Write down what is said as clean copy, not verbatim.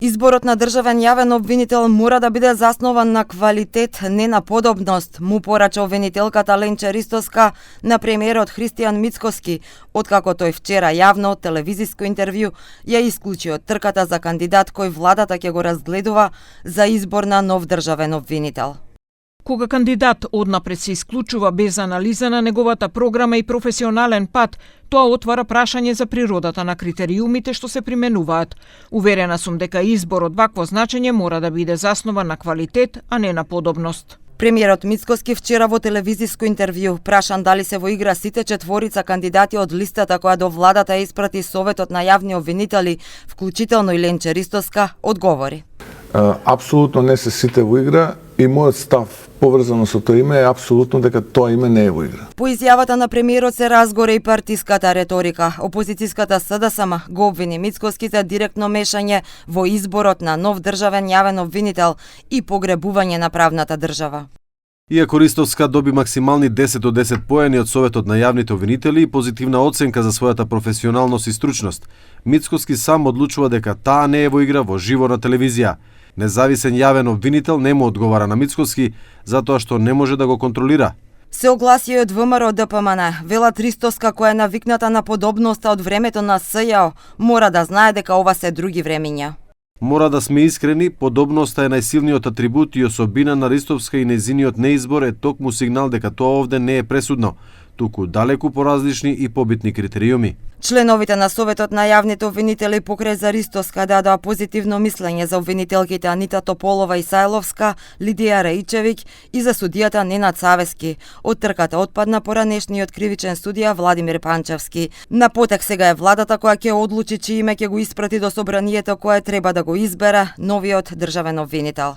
Изборот на државен јавен обвинител мора да биде заснован на квалитет, не на подобност, му порача обвинителката Ленче Ристовска на премиерот Христијан Мицкоски, откако тој вчера јавно телевизиско интервју ја исклучи од трката за кандидат кој владата ќе го разгледува за избор на нов државен обвинител. Кога кандидат однапред се исклучува без анализа на неговата програма и професионален пат, тоа отвара прашање за природата на критериумите што се применуваат. Уверена сум дека избор од вакво значење мора да биде заснован на квалитет, а не на подобност. Премиерот Мицкоски вчера во телевизиско интервју прашан дали се во игра сите четворица кандидати од листата која до владата ја испрати Советот на јавни обвинители, вклучително и Ленче Ристовска, одговори. Апсолутно не се сите во игра и мојот став поврзано со тоа име е апсолутно дека тоа име не е во игра. По изјавата на премиерот се разгоре и партиската реторика. Опозицијската СДСМ го обвини Мицкоски за директно мешање во изборот на нов државен јавен обвинител и погребување на правната држава. Иако Ристовска доби максимални 10 од 10 поени од Советот на јавните обвинители и позитивна оценка за својата професионалност и стручност, Мицкоски сам одлучува дека таа не е во игра во живо на телевизија. Независен јавен обвинител не му одговара на Мицкоски затоа што не може да го контролира. Се огласи од ВМРО ДПМН. Велат Ристовска, која е навикната на подобноста од времето на СЈО, мора да знае дека ова се други времиња. Мора да сме искрени, подобноста е најсилниот атрибут и особина на Ристовска и нејзиниот неизбор е токму сигнал дека тоа овде не е пресудно, туку далеку поразлични и побитни критериуми. Членовите на Советот на јавните обвинители покрај за Ристовска дадоа позитивно мислење за обвинителките Анита Тополова и Сајловска, Лидија Раичевиќ и за судијата Ненад Савески. Од трката отпадна поранешниот кривичен судија Владимир Панчевски. На потек сега е владата која ќе одлучи чие име ќе го испрати до собранието кое треба да го избере новиот државен обвинител.